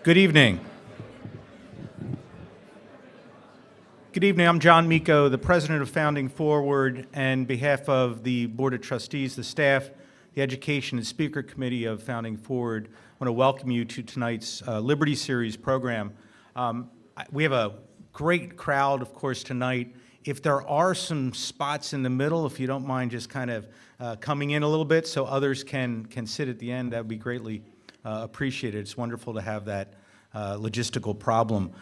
Good evening. Good evening. I'm John Miko, the president of Founding Forward, and on behalf of the Board of Trustees, the staff, the Education and Speaker Committee of Founding Forward, I want to welcome you to tonight's Liberty Series program. We have a great crowd, of course, tonight. If there are some spots in the middle, if you don't mind just kind of coming in a little bit so others can sit at the end, that would be greatly appreciated. It's wonderful to have that logistical problem.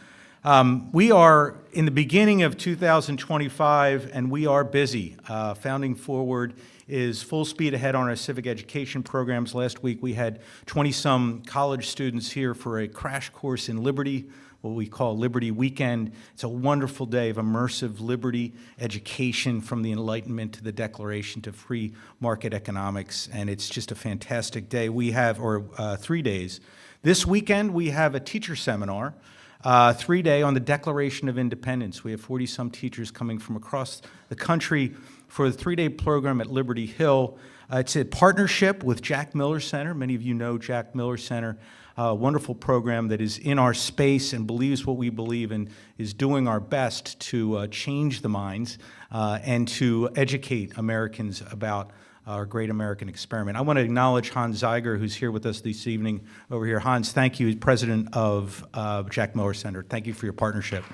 We are in the beginning of 2025, and we are busy. Founding Forward is full speed ahead on our civic education programs. Last week we had 20-some college students here for a crash course in liberty, what we call Liberty Weekend. It's a wonderful day of immersive liberty education from the Enlightenment to the Declaration to free market economics, and it's just a fantastic day. We have, 3 days. This weekend we have a teacher seminar, 3-day on the Declaration of Independence. We have 40-some teachers coming from across the country for the 3-day program at Liberty Hill. It's a partnership with Jack Miller Center. Many of you know Jack Miller Center. A wonderful program that is in our space and believes what we believe and is doing our best to change the minds and to educate Americans about our great American experiment. I want to acknowledge Hans Zeiger, who's here with us this evening over here. Hans, thank you, president of Jack Miller Center. Thank you for your partnership.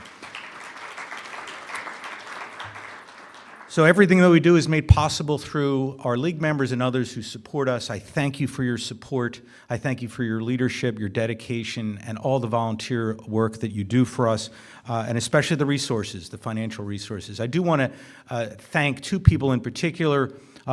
So everything that we do is made possible through our league members and others who support us. I thank you for your support. I thank you for your leadership, your dedication, and all the volunteer work that you do for us, and especially the resources, the financial resources. I do want to thank two people in particular.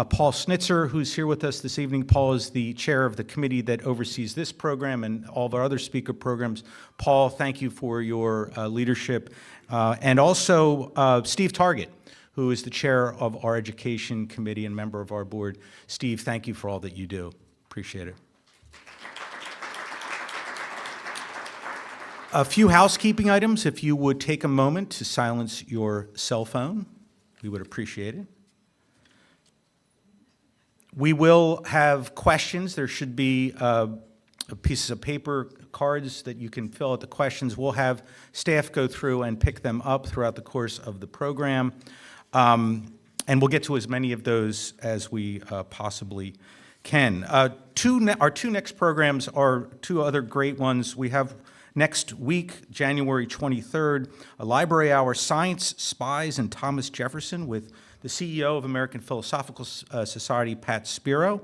Paul Snitzer, who's here with us this evening. Paul is the chair of the committee that oversees this program and all of our other speaker programs. Paul, thank you for your leadership. And also Steve Target, who is the chair of our education committee and member of our board. Steve, thank you for all that you do. Appreciate it. A few housekeeping items. If you would take a moment to silence your cell phone, we would appreciate it. We will have questions. There should be pieces of paper, cards that you can fill out the questions. We'll have staff go through and pick them up throughout the course of the program. And we'll get to as many of those as we possibly can. Our two next programs are two other great ones. We have next week, January 23rd, a library hour, Science, Spies, and Thomas Jefferson with the CEO of American Philosophical Society, Pat Spiro.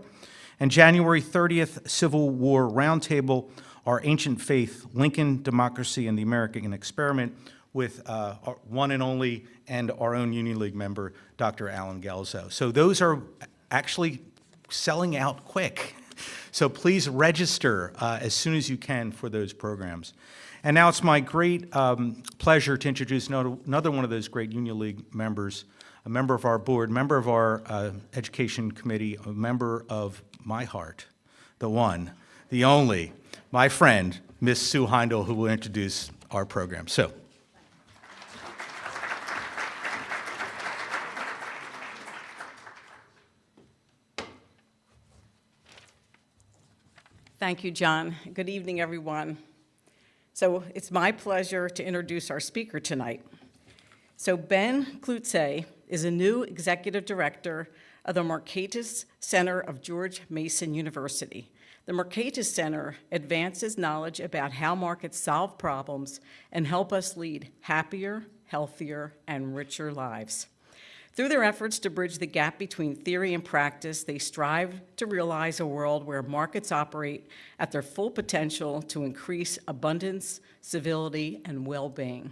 And January 30th, Civil War Roundtable, Our Ancient Faith, Lincoln, Democracy, and the American Experiment, with our one and only and our own Union League member, Dr. Alan Gelzo. So those are actually selling out quick. So please register as soon as you can for those programs. And now it's my great pleasure to introduce another one of those great Union League members, a member of our board, member of our education committee, a member of my heart, the one, the only, my friend, Miss Sue Heindel, who will introduce our program. So. Thank you, John. Good evening, everyone. So it's my pleasure to introduce our speaker tonight. So Ben Klutsey is a new executive director of the Mercatus Center of George Mason University. The Mercatus Center advances knowledge about how markets solve problems and help us lead happier, healthier, and richer lives. Through their efforts to bridge the gap between theory and practice, they strive to realize a world where markets operate at their full potential to increase abundance, civility, and well-being.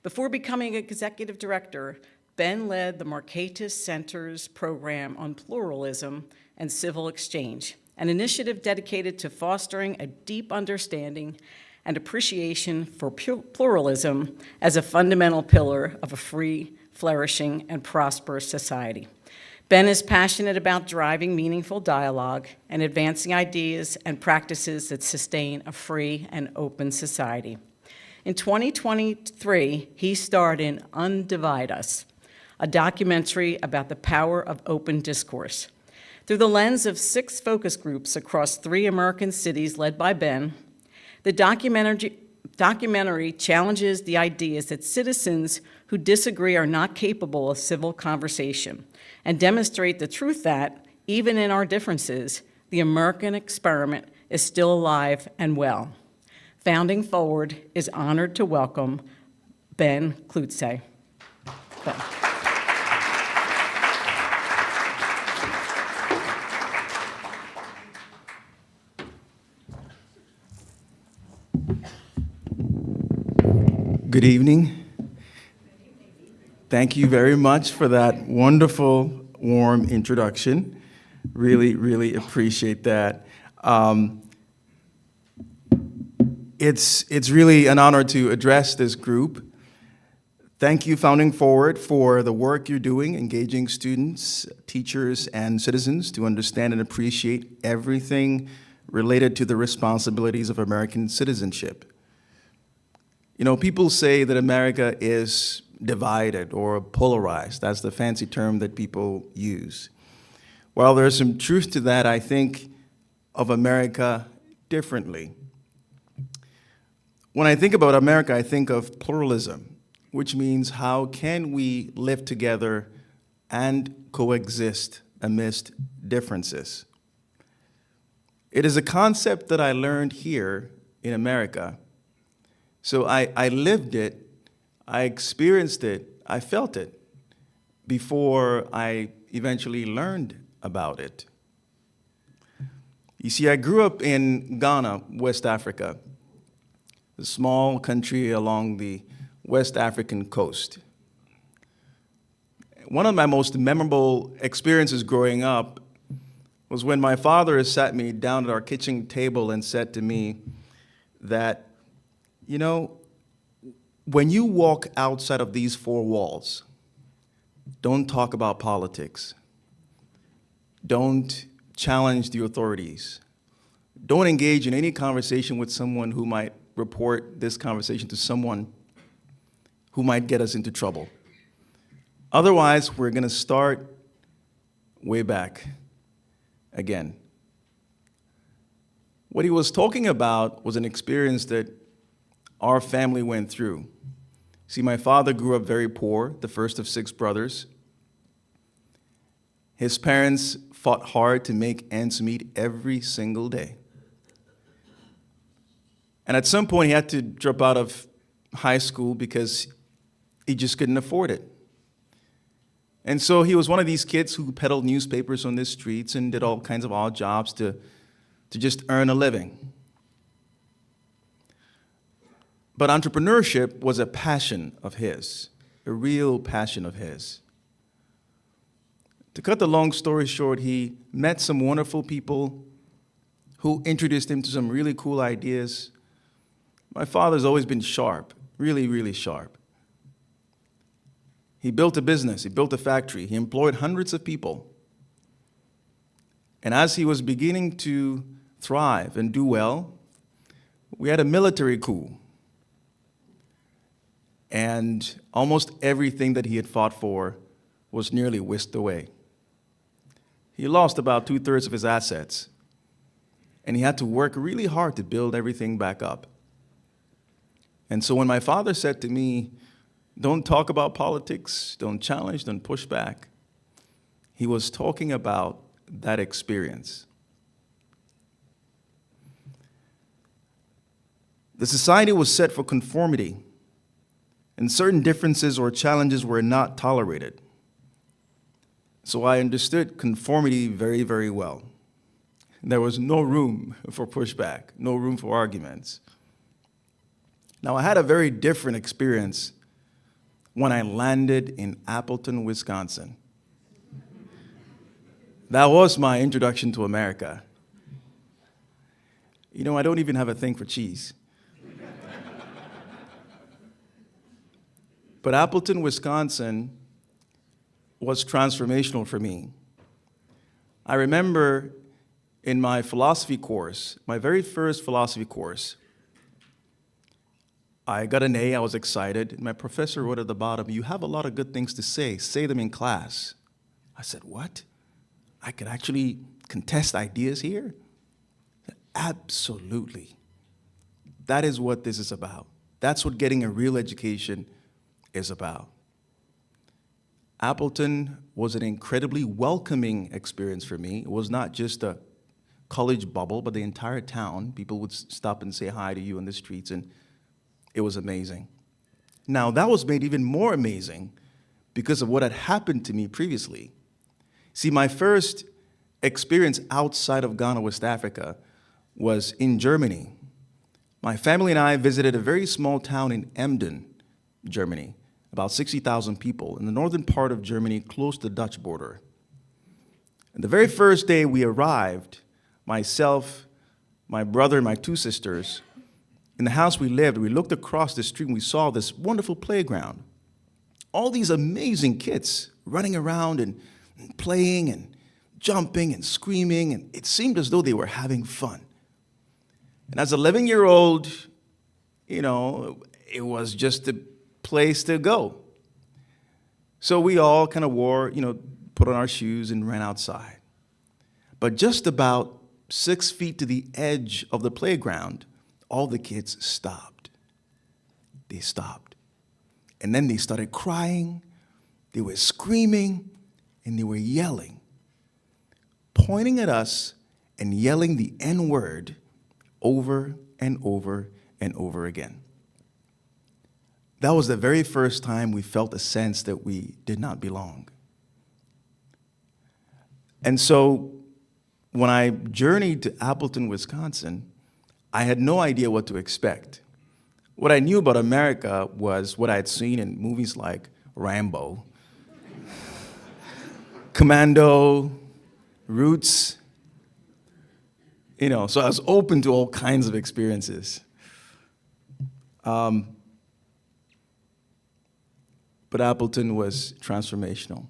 Before becoming executive director, Ben led the Mercatus Center's program on pluralism and civil exchange, an initiative dedicated to fostering a deep understanding and appreciation for pluralism as a fundamental pillar of a free, flourishing, and prosperous society. Ben is passionate about driving meaningful dialogue and advancing ideas and practices that sustain a free and open society. In 2023, he starred in Undivide Us, a documentary about the power of open discourse. Through the lens of 6 focus groups across 3 American cities led by Ben, The documentary challenges the ideas that citizens who disagree are not capable of civil conversation and demonstrate the truth that, even in our differences, the American experiment is still alive and well. Founding Forward is honored to welcome Ben Klutsey. Ben. Good evening. Thank you very much for that wonderful, warm introduction. Really, really appreciate that. It's really an honor to address this group. Thank you, Founding Forward, for the work you're doing, engaging students, teachers, and citizens to understand and appreciate everything related to the responsibilities of American citizenship. You know, people say that America is divided or polarized. That's the fancy term that people use. While there's some truth to that, I think of America differently. When I think about America, I think of pluralism, which means how can we live together and coexist amidst differences. It is a concept that I learned here in America. So I lived it, I experienced it, I felt it before I eventually learned about it. You see, I grew up in Ghana, West Africa, a small country along the West African coast. One of my most memorable experiences growing up was when my father sat me down at our kitchen table and said to me that, you know, when you walk outside of these four walls, don't talk about politics. Don't challenge the authorities. Don't engage in any conversation with someone who might report this conversation to someone who might get us into trouble. Otherwise, we're going to start way back again. What he was talking about was an experience that our family went through. See, my father grew up very poor, the first of 6 brothers. His parents fought hard to make ends meet every single day. And at some point, he had to drop out of high school because he just couldn't afford it. And so he was one of these kids who peddled newspapers on the streets and did all kinds of odd jobs to just earn a living. But entrepreneurship was a passion of his, a real passion of his. To cut the long story short, he met some wonderful people who introduced him to some really cool ideas. My father's always been sharp, really, really sharp. He built a business, he built a factory, he employed hundreds of people. And as he was beginning to thrive and do well, we had a military coup. And almost everything that he had fought for was nearly whisked away. He lost about 2/3 of his assets, and he had to work really hard to build everything back up. And so when my father said to me, don't talk about politics, don't challenge, don't push back, he was talking about that experience. The society was set for conformity, and certain differences or challenges were not tolerated. So I understood conformity very, very well. There was no room for pushback, no room for arguments. Now, I had a very different experience when I landed in Templeton, Wisconsin. That was my introduction to America. You know, I don't even have a thing for cheese. But Templeton, Wisconsin was transformational for me. I remember in my philosophy course, my very first philosophy course, I got an A, I was excited. My professor wrote at the bottom, "You have a lot of good things to say them in class." I said, "What? I could actually contest ideas here?" Absolutely. That is what this is about. That's what getting a real education is about. Appleton was an incredibly welcoming experience for me. It was not just a college bubble, but the entire town. People would stop and say hi to you in the streets, and it was amazing. Now, that was made even more amazing because of what had happened to me previously. See, my first experience outside of Ghana, West Africa, was in Germany. My family and I visited a very small town in Emden, Germany, about 60,000 people, in the northern part of Germany, close to the Dutch border. And the very first day we arrived, myself, my brother, and my two sisters, in the house we lived, we looked across the street and we saw this wonderful playground. All these amazing kids running around and playing and jumping and screaming, and it seemed as though they were having fun. And as an 11-year-old, it was just a place to go. So we all kind of put on our shoes and ran outside. But just about 6 feet to the edge of the playground, all the kids stopped. They stopped. And then they started crying, they were screaming, and they were yelling, pointing at us and yelling the N-word over and over and over again. That was the very first time we felt a sense that we did not belong. And so when I journeyed to Appleton, Wisconsin, I had no idea what to expect. What I knew about America was what I had seen in movies like Rambo, Commando, Roots. So I was open to all kinds of experiences. But Appleton was transformational.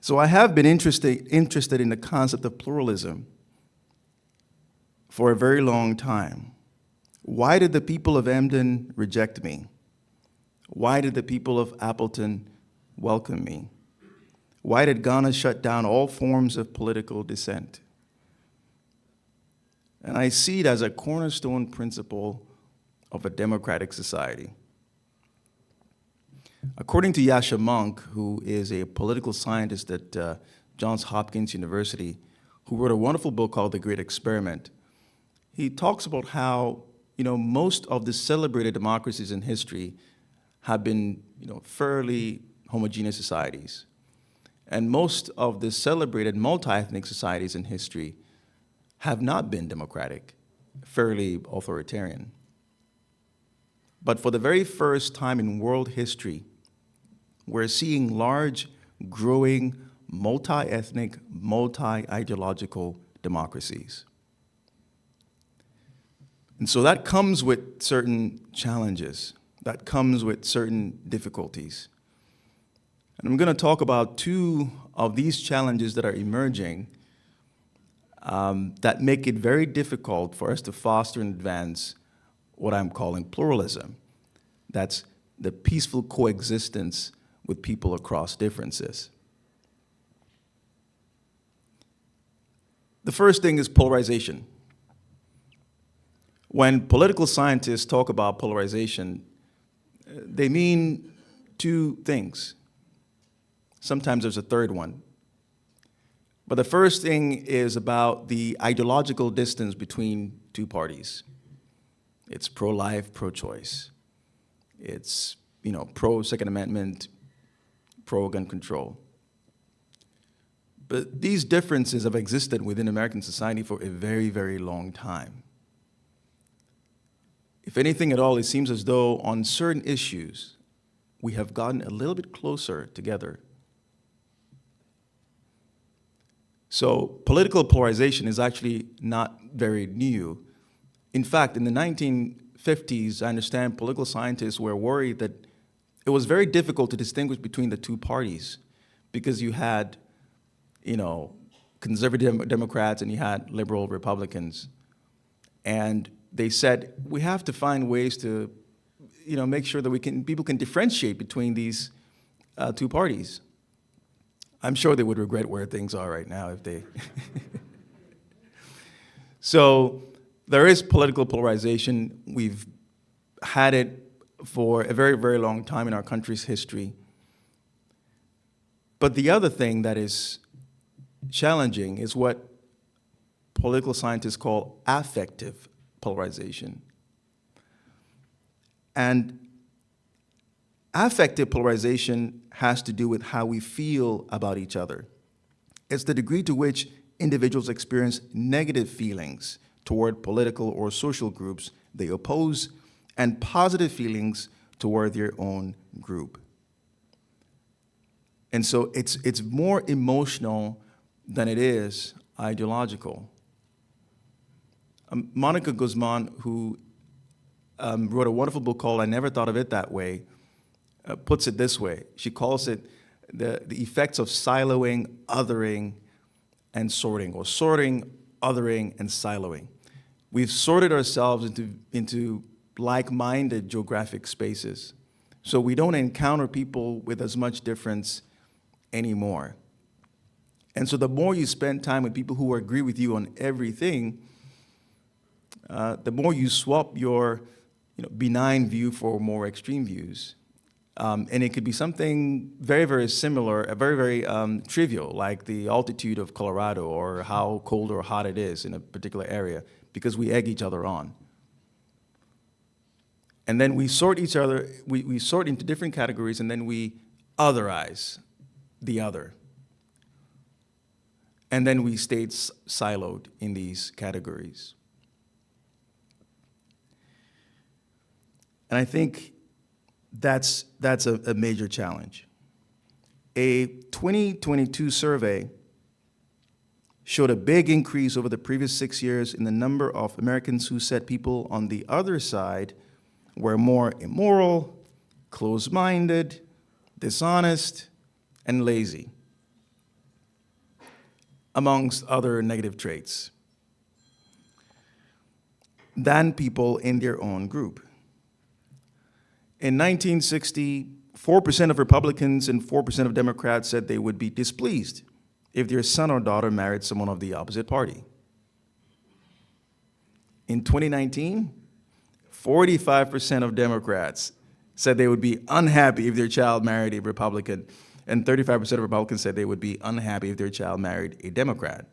So I have been interested in the concept of pluralism for a very long time. Why did the people of Emden reject me? Why did the people of Appleton welcome me? Why did Ghana shut down all forms of political dissent? And I see it as a cornerstone principle of a democratic society. According to Yasha Monk, who is a political scientist at Johns Hopkins University, who wrote a wonderful book called The Great Experiment, he talks about how most of the celebrated democracies in history have been fairly homogeneous societies. And most of the celebrated multi-ethnic societies in history have not been democratic, fairly authoritarian. But for the very first time in world history, we're seeing large, growing, multi-ethnic, multi-ideological democracies. And so that comes with certain challenges. That comes with certain difficulties. And I'm going to talk about two of these challenges that are emerging that make it very difficult for us to foster and advance what I'm calling pluralism. That's the peaceful coexistence with people across differences. The first thing is polarization. When political scientists talk about polarization, they mean two things. Sometimes there's a third one. But the first thing is about the ideological distance between two parties. It's pro-life, pro-choice. It's, pro-Second Amendment, pro-gun control. But these differences have existed within American society for a very, very long time. If anything at all, it seems as though on certain issues, we have gotten a little bit closer together. So political polarization is actually not very new. In fact, in the 1950s, I understand political scientists were worried that it was very difficult to distinguish between the two parties because you had, conservative Democrats and you had liberal Republicans. And they said, we have to find ways to, make sure that people can differentiate between these two parties. I'm sure they would regret where things are right now if they. So There is political polarization. We've had it for a very, very long time in our country's history. But the other thing that is challenging is what political scientists call affective polarization. And affective polarization has to do with how we feel about each other. It's the degree to which individuals experience negative feelings toward political or social groups they oppose, and positive feelings toward their own group. And so it's more emotional than it is ideological. Monica Guzman, who wrote a wonderful book called I Never Thought of It That Way, puts it this way. She calls it the effects of siloing, othering, and sorting, or sorting, othering, and siloing. We've sorted ourselves into like-minded geographic spaces, so we don't encounter people with as much difference anymore. And so the more you spend time with people who agree with you on everything, the more you swap your benign view for more extreme views. And it could be something very, very similar, very, very trivial, like the altitude of Colorado or how cold or hot it is in a particular area, because we egg each other on. And then we sort each other, we sort into different categories, and then we otherize the other. And then we stay siloed in these categories. And I think that's a major challenge. A 2022 survey showed a big increase over the previous 6 years in the number of Americans who said people on the other side were more immoral, closed-minded, dishonest, and lazy, amongst other negative traits, than people in their own group. In 1960, 4% of Republicans and 4% of Democrats said they would be displeased if their son or daughter married someone of the opposite party. In 2019, 45% of Democrats said they would be unhappy if their child married a Republican, and 35% of Republicans said they would be unhappy if their child married a Democrat.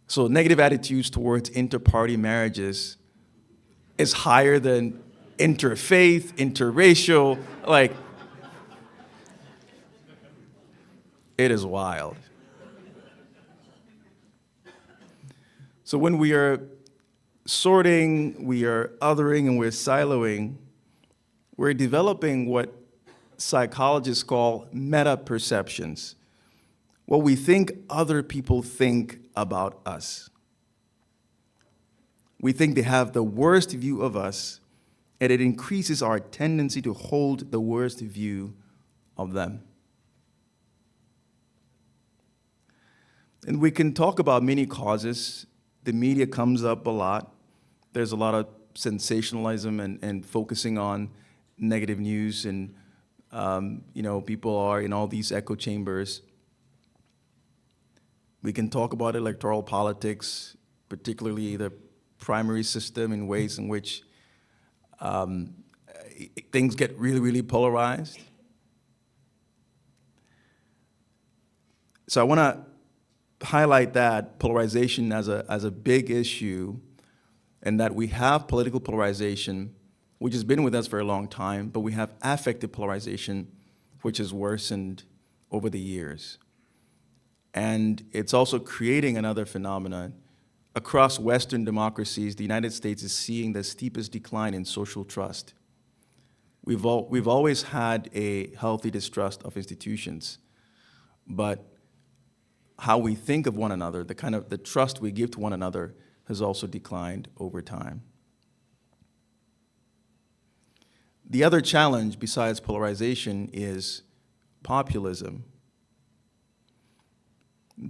So negative attitudes towards inter-party marriages is higher than interfaith, interracial, like, it is wild. So when we are sorting, we are othering, and we're siloing, we're developing what psychologists call meta-perceptions, what we think other people think about us. We think they have the worst view of us, and it increases our tendency to hold the worst view of them. And we can talk about many causes. The media comes up a lot. There's a lot of sensationalism and focusing on negative news, and people are in all these echo chambers. We can talk about electoral politics, particularly the primary system, in ways in which things get really, really polarized. So I want to highlight that polarization as a big issue, and that we have political polarization, which has been with us for a long time, but we have affective polarization, which has worsened over the years. And it's also creating another phenomenon. Across Western democracies, the United States is seeing the steepest decline in social trust. We've always had a healthy distrust of institutions, but how we think of one another, the trust we give to one another, has also declined over time. The other challenge besides polarization is populism.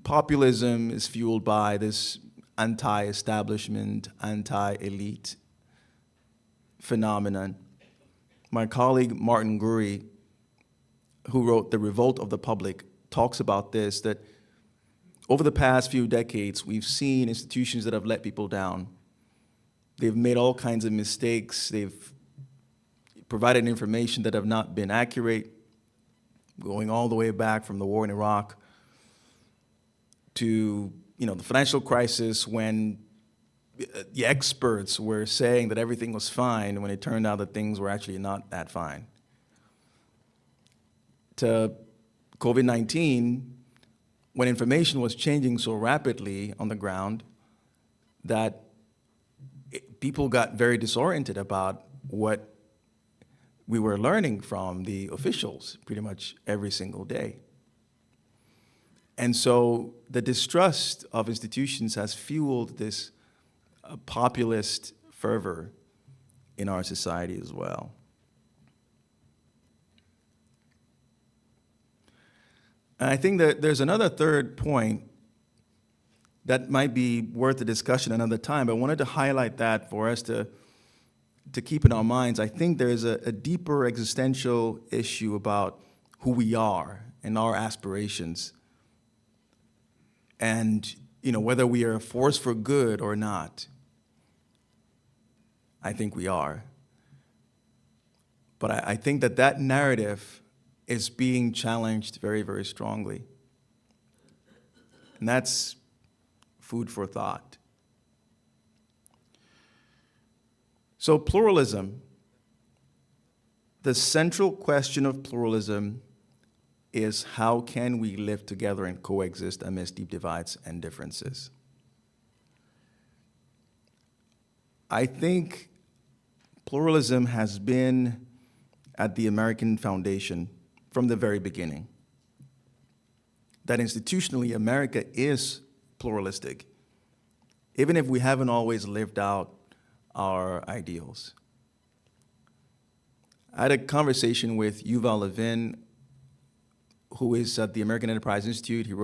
Populism is fueled by this anti-establishment, anti-elite phenomenon. My colleague Martin Gurry, who wrote The Revolt of the Public, talks about this, that over the past few decades, we've seen institutions that have let people down. They've made all kinds of mistakes. They've provided information that have not been accurate, going all the way back from the war in Iraq to, the financial crisis, when the experts were saying that everything was fine when it turned out that things were actually not that fine. To COVID-19, when information was changing so rapidly on the ground that people got very disoriented about what we were learning from the officials pretty much every single day. And so the distrust of institutions has fueled this populist fervor in our society as well. And I think that there's another third point that might be worth a discussion another time, but I wanted to highlight that for us to keep in our minds. I think there's a deeper existential issue about who we are and our aspirations, and whether we are a force for good or not. I think we are. But I think that narrative is being challenged very, very strongly. And that's food for thought. So pluralism, the central question of pluralism is, how can we live together and coexist amidst deep divides and differences? I think pluralism has been at the American foundation from the very beginning. That institutionally, America is pluralistic, even if we haven't always lived out our ideals. I had a conversation with Yuval Levin, who is at the American Enterprise Institute. He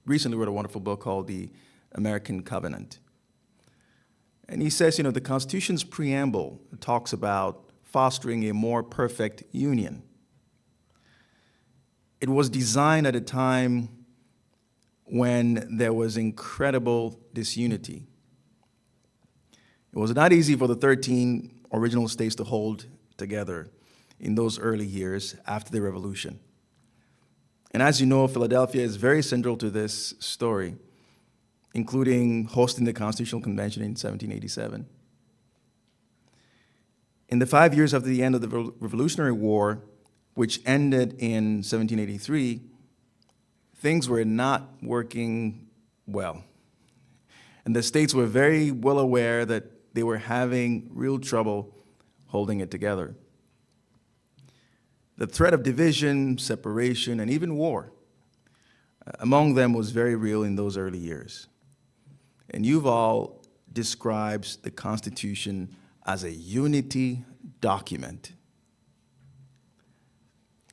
recently wrote a wonderful book called The American Covenant. And he says, the Constitution's preamble talks about fostering a more perfect union. It was designed at a time when there was incredible disunity. It was not easy for the 13 original states to hold together in those early years after the revolution. And as you know, Philadelphia is very central to this story, including hosting the Constitutional Convention in 1787. In the 5 years after the end of the Revolutionary War, which ended in 1783, things were not working well. And the states were very well aware that they were having real trouble holding it together. The threat of division, separation, and even war among them was very real in those early years. And Yuval describes the Constitution as a unity document.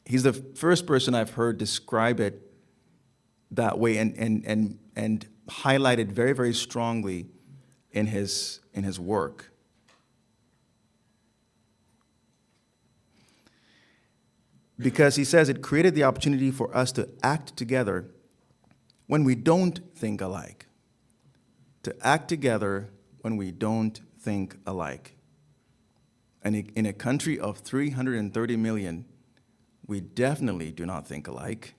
He's the first person I've heard describe it that way and highlight it very, very strongly in his work. Because he says it created the opportunity for us to act together when we don't think alike. To act together when we don't think alike. And in a country of 330 million, we definitely do not think alike.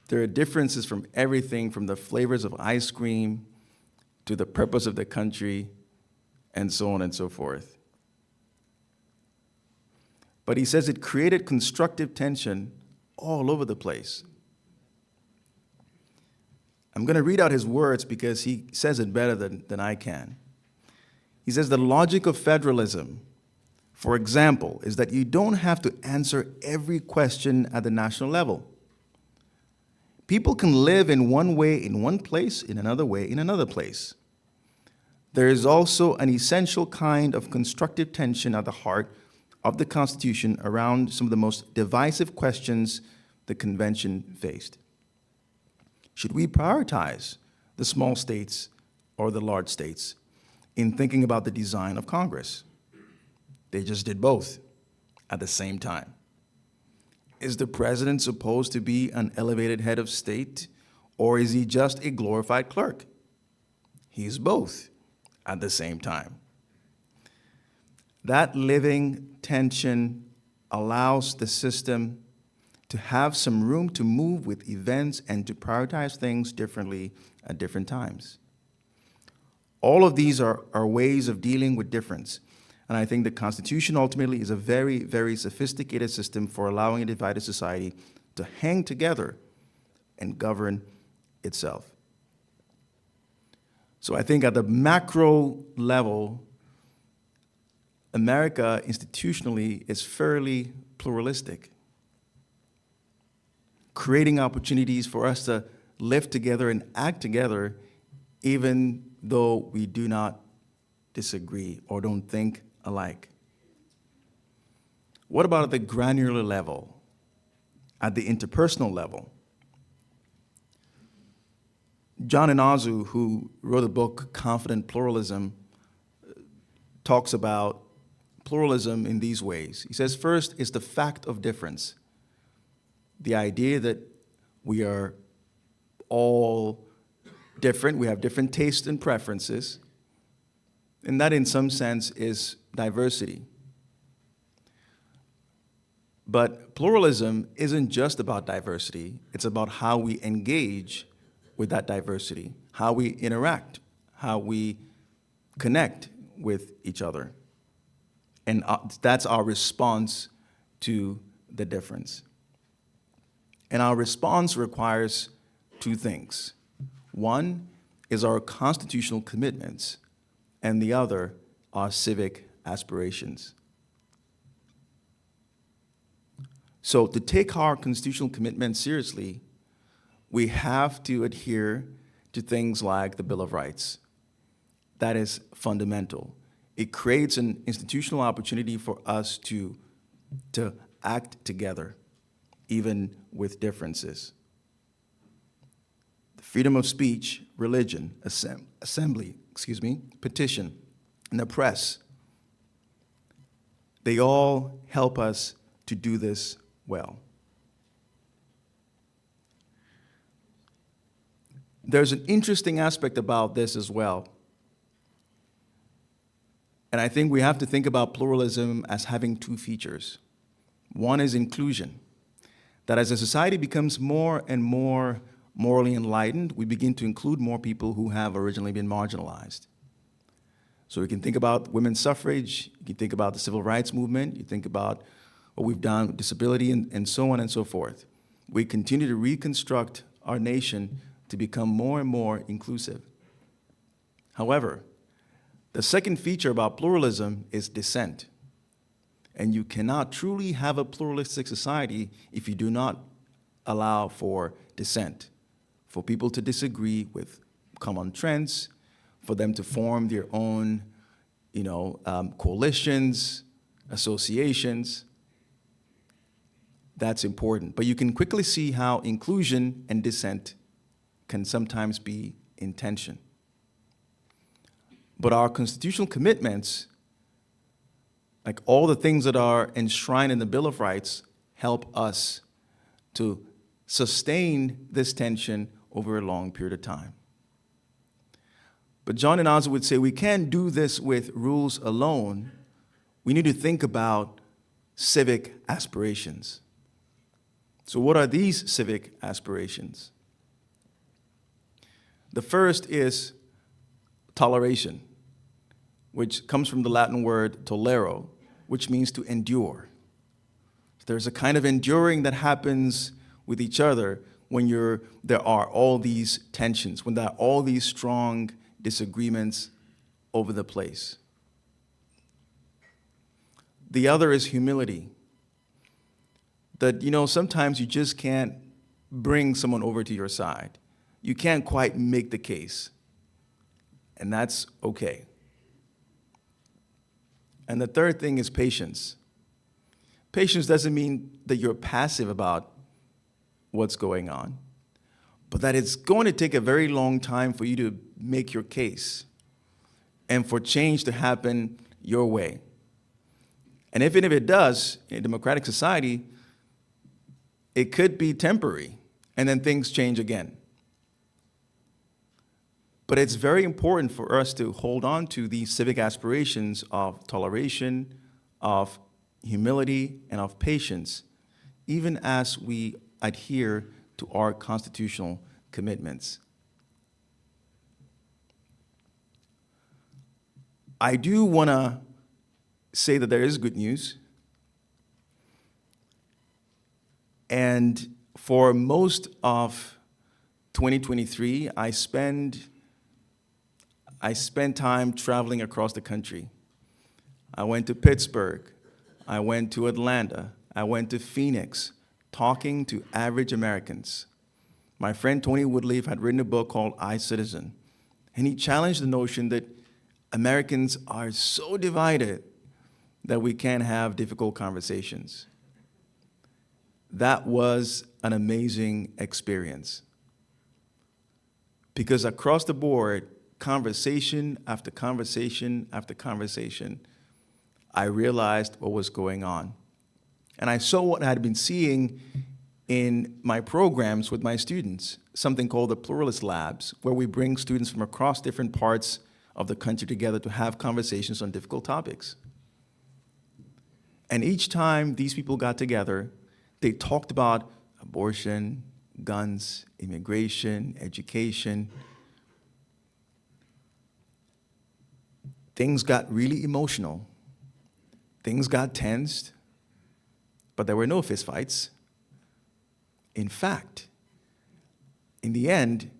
There are differences from everything from the flavors of ice cream to the purpose of the country and so on and so forth. But he says it created constructive tension all over the place. I'm going to read out his words because he says it better than I can. He says the logic of federalism, for example, is that you don't have to answer every question at the national level. People can live in one way in one place, in another way in another place. There is also an essential kind of constructive tension at the heart of the Constitution around some of the most divisive questions the convention faced. Should we prioritize the small states or the large states in thinking about the design of Congress? They just did both at the same time. Is the president supposed to be an elevated head of state, Or is he just a glorified clerk? He's both at the same time. That living tension allows the system to have some room to move with events and to prioritize things differently at different times. All of these are ways of dealing with difference. And I think the Constitution ultimately is a very, very sophisticated system for allowing a divided society to hang together and govern itself. So I think at the macro level, America institutionally is fairly pluralistic, creating opportunities for us to live together and act together even though we do not disagree or don't think alike. What about at the granular level, at the interpersonal level? John Inazu, who wrote the book Confident Pluralism, talks about pluralism in these ways. He says, first is the fact of difference. The idea that we are all different, we have different tastes and preferences, and that in some sense is diversity. But pluralism isn't just about diversity, it's about how we engage with that diversity, how we interact, how we connect with each other. And that's our response to the difference. And our response requires two things. One is our constitutional commitments, and the other are civic aspirations. So to take our constitutional commitments seriously, we have to adhere to things like the Bill of Rights. That is fundamental. It creates an institutional opportunity for us to act together, even with differences. The freedom of speech, religion, assembly, petition, and the press, they all help us to do this well. There's an interesting aspect about this as well. And I think we have to think about pluralism as having two features. One is inclusion, that as a society becomes more and more morally enlightened, we begin to include more people who have originally been marginalized. So we can think about women's suffrage, you can think about the civil rights movement, you think about what we've done with disability and so on and so forth. We continue to reconstruct our nation to become more and more inclusive. However, the second feature about pluralism is dissent. And you cannot truly have a pluralistic society if you do not allow for dissent, for people to disagree with common trends, for them to form their own, coalitions, associations. That's important. But you can quickly see how inclusion and dissent can sometimes be in tension. But our constitutional commitments, like all the things that are enshrined in the Bill of Rights, help us to sustain this tension over a long period of time. But John Inazu would say we can't do this with rules alone. We need to think about civic aspirations. So what are these civic aspirations? The first is toleration, which comes from the Latin word tolero, which means to endure. There's a kind of enduring that happens with each other when there are all these tensions, when there are all these strong disagreements over the place. The other is humility. That, sometimes you just can't bring someone over to your side. You can't quite make the case. And that's okay. And the third thing is patience. Patience doesn't mean that you're passive about what's going on, but that it's going to take a very long time for you to make your case and for change to happen your way. And even if it does, in a democratic society, it could be temporary, and then things change again. But it's very important for us to hold on to these civic aspirations of toleration, of humility, and of patience, even as we adhere to our constitutional commitments. I do want to say that there is good news. And for most of 2023, I spent time traveling across the country. I went to Pittsburgh. I went to Atlanta. I went to Phoenix, talking to average Americans. My friend Tony Woodleaf had written a book called I, Citizen, and he challenged the notion that Americans are so divided that we can't have difficult conversations. That was an amazing experience. Because across the board, conversation after conversation after conversation, I realized what was going on. And I saw what I had been seeing in my programs with my students, something called the Pluralist Labs, where we bring students from across different parts of the country together to have conversations on difficult topics. And each time these people got together, they talked about abortion, guns, immigration, education. Things got really emotional. Things got tensed, but there were no fistfights. In fact, in the end,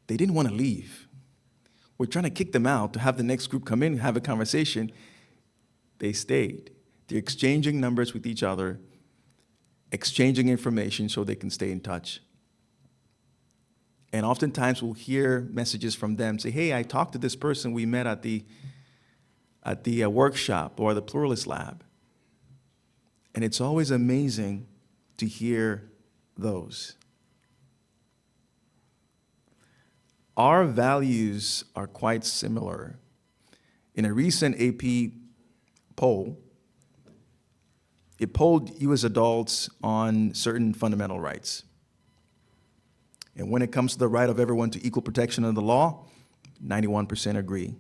they didn't want to leave. We're trying to kick them out to have the next group come in and have a conversation. They stayed. They're exchanging numbers with each other, exchanging information so they can stay in touch. And oftentimes we'll hear messages from them say, hey, I talked to this person we met at the workshop or the Pluralist Lab. And it's always amazing to hear those. Our values are quite similar. In a recent AP poll, it polled U.S. adults on certain fundamental rights. And when it comes to the right of everyone to equal protection under the law, 91% agree.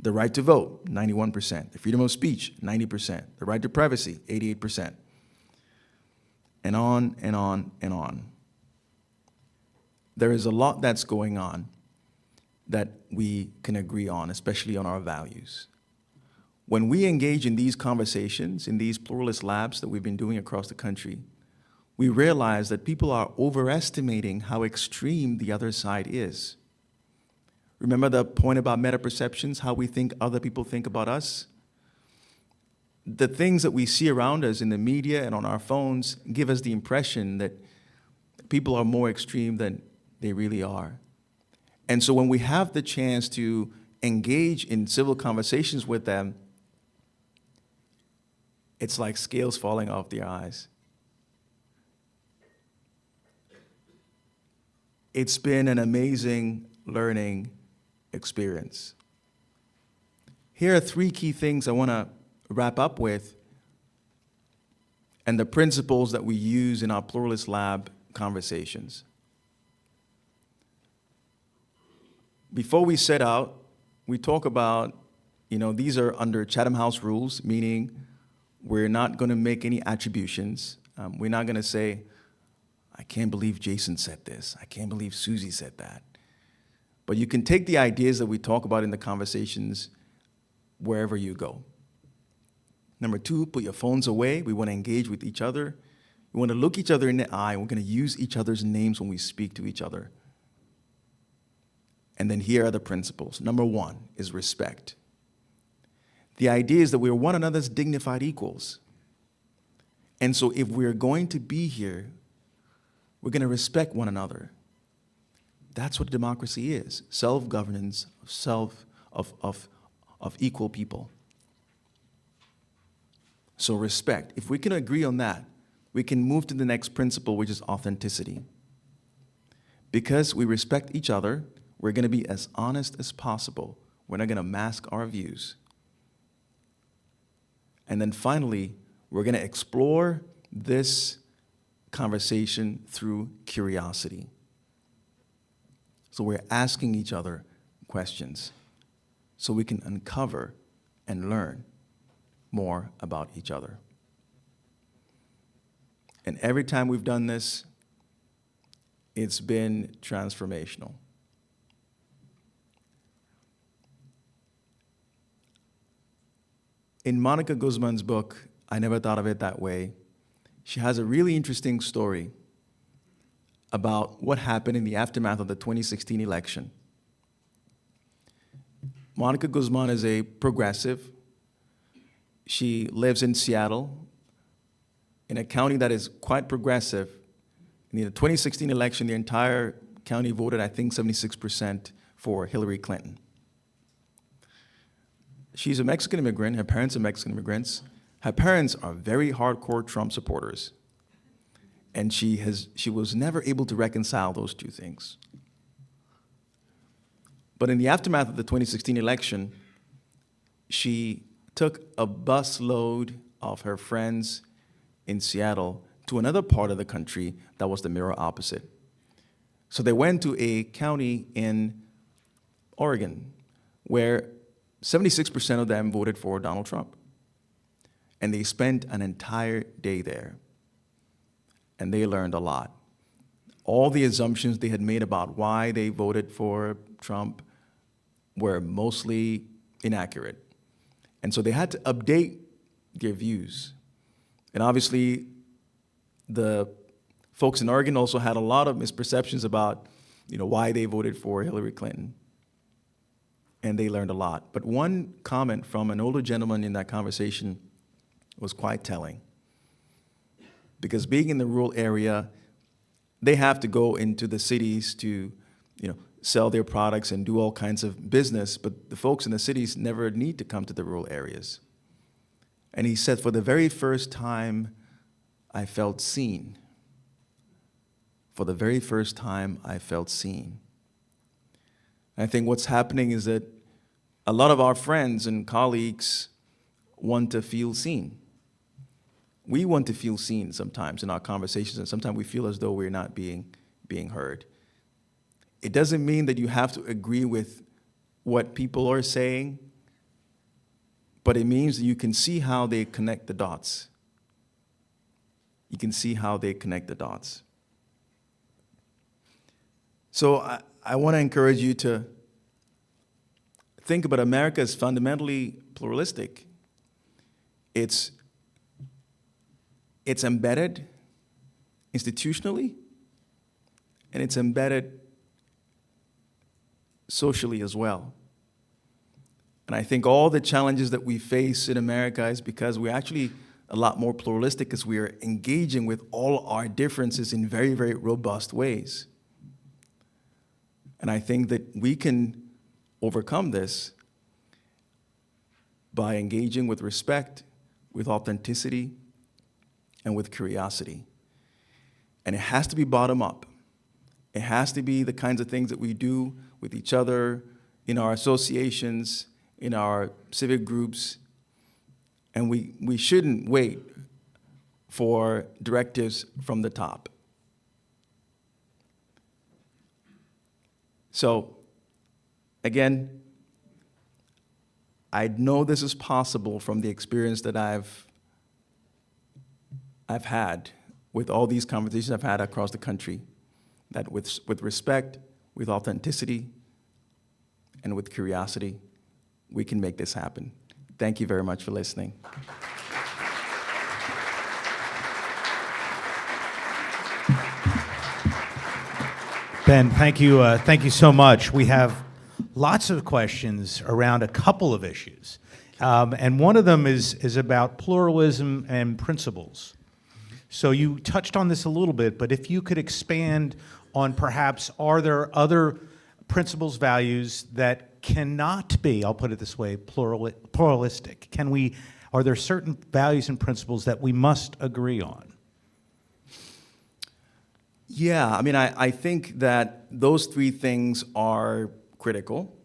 The right to vote, 91%. The freedom of speech, 90%. The right to privacy, 88%. And on and on and on. There is a lot that's going on that we can agree on, especially on our values. When we engage in these conversations, in these pluralist labs that we've been doing across the country, we realize that people are overestimating how extreme the other side is. Remember the point about meta-perceptions, how we think other people think about us? The things that we see around us in the media and on our phones give us the impression that people are more extreme than they really are. And so when we have the chance to engage in civil conversations with them, it's like scales falling off their eyes. It's been an amazing learning experience. Here are 3 key things I want to wrap up with, and the principles that we use in our Pluralist Lab conversations. Before we set out, we talk about, these are under Chatham House rules, meaning we're not going to make any attributions. We're not going to say, I can't believe Jason said this. I can't believe Susie said that. But you can take the ideas that we talk about in the conversations wherever you go. Number 2, put your phones away. We want to engage with each other. We want to look each other in the eye. We're going to use each other's names when we speak to each other. And then here are the principles. Number 1 is respect. The idea is that we are one another's dignified equals. And so if we're going to be here, we're going to respect one another. That's what democracy is, self-governance of equal people. So respect. If we can agree on that, we can move to the next principle, which is authenticity. Because we respect each other, we're going to be as honest as possible. We're not going to mask our views. And then finally, we're going to explore this conversation through curiosity. So we're asking each other questions so we can uncover and learn more about each other. And every time we've done this, it's been transformational. In Monica Guzman's book, I Never Thought of It That Way, she has a really interesting story about what happened in the aftermath of the 2016 election. Monica Guzman is a progressive. She lives in Seattle, in a county that is quite progressive. In the 2016 election, the entire county voted, I think, 76% for Hillary Clinton. She's a Mexican immigrant. Her parents are Mexican immigrants. Her parents are very hardcore Trump supporters. And she was never able to reconcile those two things. But in the aftermath of the 2016 election, she took a busload of her friends in Seattle to another part of the country that was the mirror opposite. So they went to a county in Oregon where 76% of them voted for Donald Trump. And they spent an entire day there. And they learned a lot. All the assumptions they had made about why they voted for Trump were mostly inaccurate. And so they had to update their views. And obviously, the folks in Oregon also had a lot of misperceptions about, why they voted for Hillary Clinton. And they learned a lot. But one comment from an older gentleman in that conversation was quite telling. Because being in the rural area, they have to go into the cities to, sell their products and do all kinds of business, but the folks in the cities never need to come to the rural areas. And he said, for the very first time, I felt seen. For the very first time, I felt seen. I think what's happening is that a lot of our friends and colleagues want to feel seen. We want to feel seen sometimes in our conversations, and sometimes we feel as though we're not being heard. It doesn't mean that you have to agree with what people are saying, but it means that you can see how they connect the dots. You can see how they connect the dots. So I want to encourage you to think about America as fundamentally pluralistic. It's embedded institutionally, and it's embedded socially as well. And I think all the challenges that we face in America is because we're actually a lot more pluralistic because we are engaging with all our differences in very, very robust ways. And I think that we can overcome this by engaging with respect, with authenticity, and with curiosity. And it has to be bottom up. It has to be the kinds of things that we do with each other, in our associations, in our civic groups. And we shouldn't wait for directives from the top. So, again, I know this is possible from the experience that I've had with all these conversations I've had across the country, that with respect, with authenticity, and with curiosity, we can make this happen. Thank you very much for listening. Ben, thank you so much. We have lots of questions around a couple of issues. And one of them is about pluralism and principles. So you touched on this a little bit, but if you could expand on perhaps, are there other principles, values that cannot be, I'll put it this way, pluralistic? Are there certain values and principles that we must agree on? Yeah, I mean, I think that those three things are critical.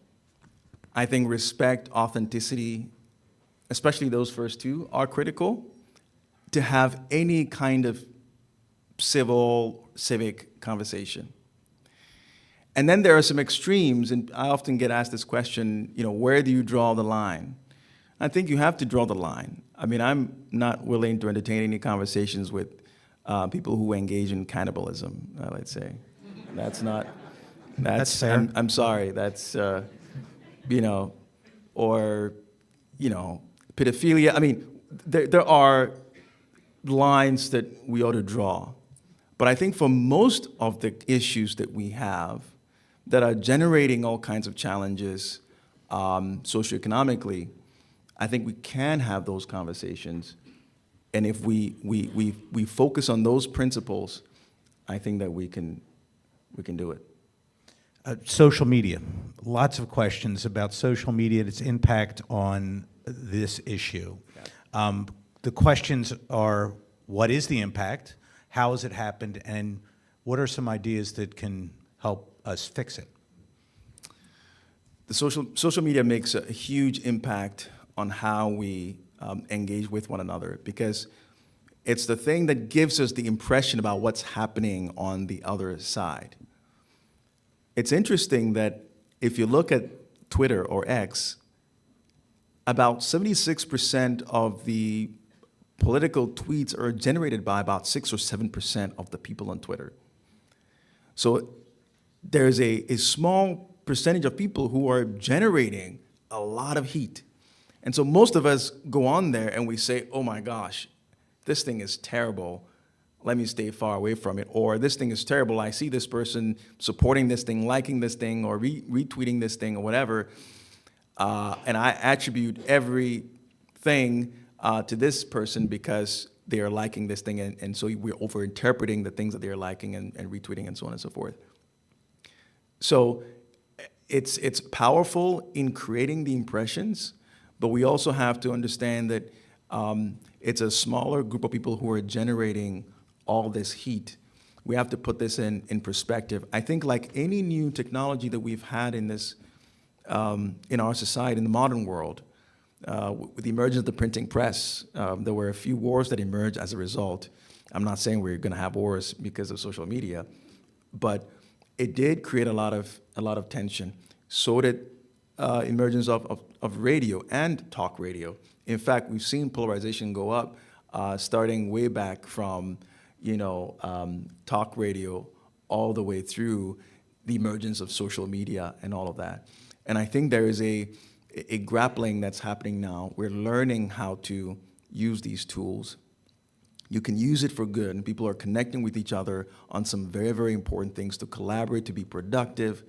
I think respect, authenticity, especially those first two, are critical to have any kind of civic conversation. And then there are some extremes, and I often get asked this question, where do you draw the line? I think you have to draw the line. I mean, I'm not willing to entertain any conversations with people who engage in cannibalism, let's say. That's not, That's fair. I'm sorry, that's, or, pedophilia. I mean, there are lines that we ought to draw. But I think for most of the issues that we have that are generating all kinds of challenges socioeconomically, I think we can have those conversations. And if we focus on those principles, I think that we can do it. Social media. Lots of questions about social media and its impact on this issue. The questions are, what is the impact? How has it happened? And what are some ideas that can help us fix it? The social media makes a huge impact on how we engage with one another, because it's the thing that gives us the impression about what's happening on the other side. It's interesting that if you look at Twitter or X, about 76% of the political tweets are generated by about 6 or 7% of the people on Twitter. So there's a small percentage of people who are generating a lot of heat. And so most of us go on there and we say, oh my gosh, this thing is terrible. Let me stay far away from it. Or this thing is terrible. I see this person supporting this thing, liking this thing, or retweeting this thing or whatever. And I attribute everything to this person because they are liking this thing. And so we're over-interpreting the things that they're liking and retweeting and so on and so forth. So it's powerful in creating the impressions, but we also have to understand that it's a smaller group of people who are generating all this heat. We have to put this in perspective. I think like any new technology that we've had in this, in our society, in the modern world, with the emergence of the printing press, there were a few wars that emerged as a result. I'm not saying we're going to have wars because of social media, but it did create a lot of tension. So did emergence of radio and talk radio. In fact, we've seen polarization go up, starting way back from talk radio all the way through the emergence of social media and all of that. And I think there is a grappling that's happening now. We're learning how to use these tools. You can use it for good, and people are connecting with each other on some very, very important things to collaborate, to be productive.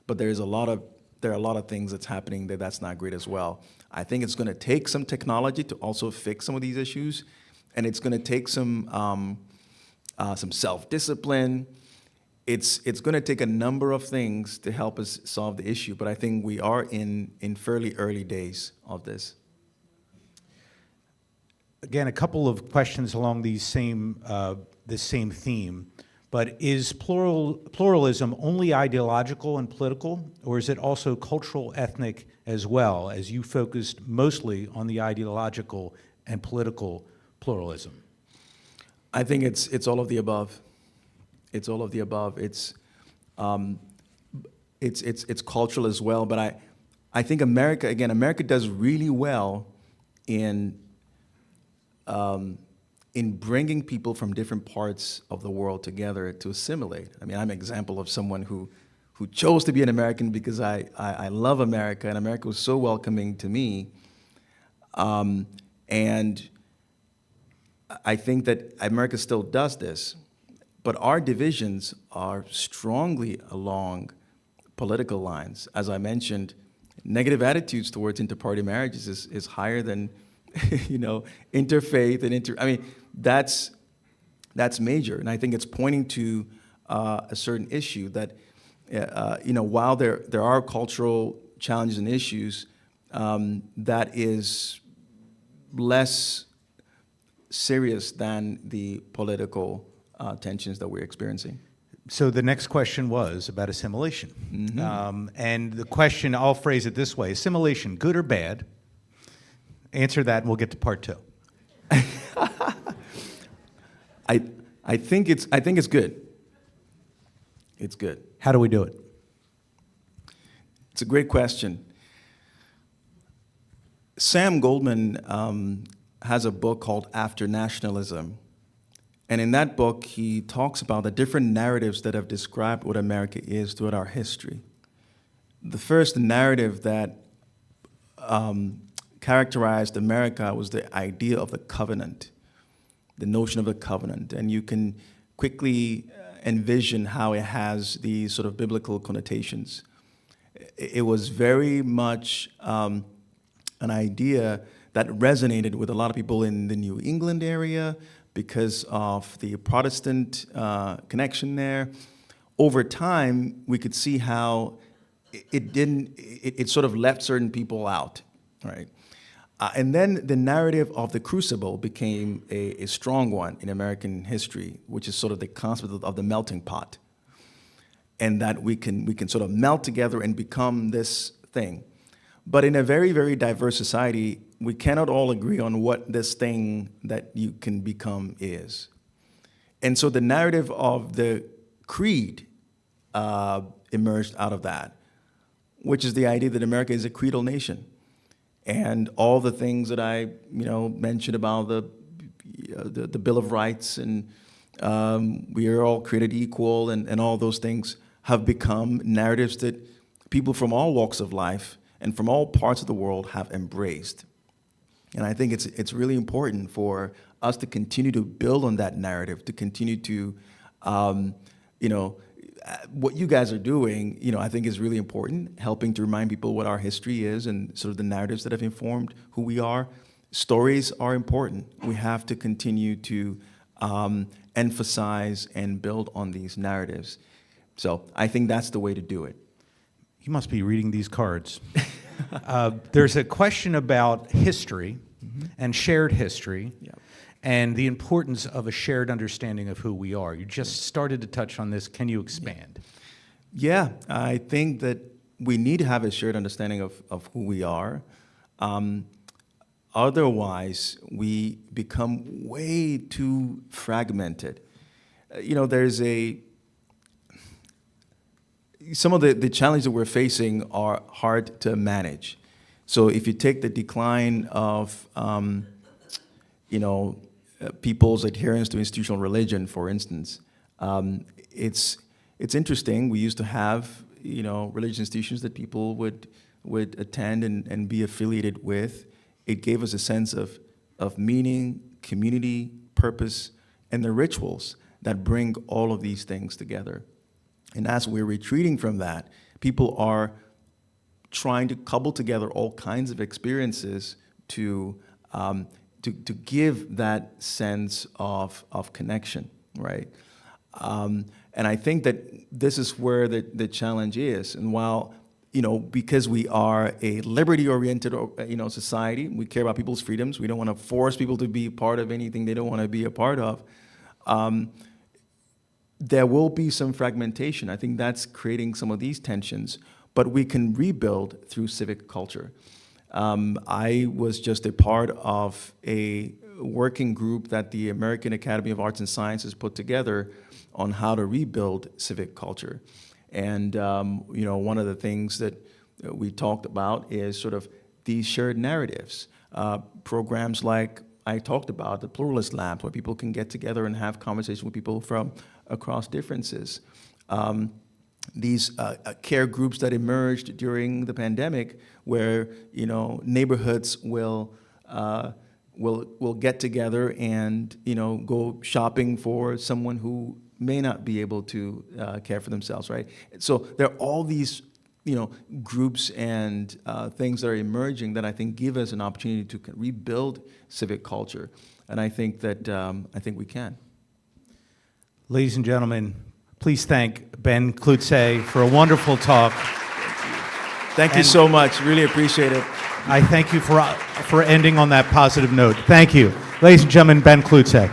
But there are a lot of things that's happening that's not great as well. I think it's going to take some technology to also fix some of these issues, and it's going to take some self-discipline. It's going to take a number of things to help us solve the issue, but I think we are in fairly early days of this. Again, a couple of questions along this same theme, but is pluralism only ideological and political, or is it also cultural, ethnic as well, as you focused mostly on the ideological and political pluralism? I think it's all of the above. It's all of the above. It's cultural as well, but I think America does really well in bringing people from different parts of the world together to assimilate. I mean, I'm an example of someone who chose to be an American because I love America, and America was so welcoming to me. And I think that America still does this, but our divisions are strongly along political lines. As I mentioned, negative attitudes towards inter-party marriages is higher than interfaith and I mean, that's major, and I think it's pointing to a certain issue that while there are cultural challenges and issues, that is less serious than the political tensions that we're experiencing. So the next question was about assimilation. Mm-hmm. And the question, I'll phrase it this way: assimilation, good or bad? Answer that and we'll get to part two. I think it's good. It's good. How do we do it? It's a great question. Sam Goldman has a book called After Nationalism. And in that book, he talks about the different narratives that have described what America is throughout our history. The first narrative that characterized America was the idea of the covenant, the notion of the covenant. And you can quickly envision how it has these sort of biblical connotations. It was very much an idea that resonated with a lot of people in the New England area because of the Protestant connection there. Over time, we could see how it sort of left certain people out, right? And then the narrative of the crucible became a strong one in American history, which is sort of the concept of the melting pot. And that we can sort of melt together and become this thing. But in a very, very diverse society, we cannot all agree on what this thing that you can become is. And so the narrative of the creed emerged out of that, which is the idea that America is a creedal nation. And all the things that I mentioned about the Bill of Rights and we are all created equal and all those things have become narratives that people from all walks of life and from all parts of the world have embraced. And I think it's really important for us to continue to build on that narrative, to continue to, what you guys are doing, I think is really important, helping to remind people what our history is and sort of the narratives that have informed who we are. Stories are important. We have to continue to emphasize and build on these narratives. So I think that's the way to do it. You must be reading these cards. There's a question about history and shared history and the importance of a shared understanding of who we are. You just started to touch on this. Can you expand? Yeah, I think that we need to have a shared understanding of who we are. Otherwise, we become way too fragmented. There's some of the challenges that we're facing are hard to manage. So if you take the decline of, people's adherence to institutional religion, for instance, it's interesting. We used to have, religious institutions that people would attend and be affiliated with. It gave us a sense of meaning, community, purpose, and the rituals that bring all of these things together. And as we're retreating from that, people are trying to cobble together all kinds of experiences to give that sense of connection, right? And I think that this is where the challenge is. And while, because we are a liberty-oriented, society, we care about people's freedoms. We don't want to force people to be part of anything they don't want to be a part of. There will be some fragmentation. I think that's creating some of these tensions, but we can rebuild through civic culture. I was just a part of a working group that the American Academy of Arts and Sciences put together on how to rebuild civic culture. And one of the things that we talked about is sort of these shared narratives. Programs like I talked about, the Pluralist Labs, where people can get together and have conversations with people from across differences. These care groups that emerged during the pandemic, where neighborhoods will get together and go shopping for someone who may not be able to care for themselves, right? So there are all these groups and things that are emerging that I think give us an opportunity to rebuild civic culture, and I think that we can. Ladies and gentlemen, please thank Ben Klutsey for a wonderful talk. Thank you so much. Really appreciate it. I thank you for ending on that positive note. Thank you. Ladies and gentlemen, Ben Klutsey.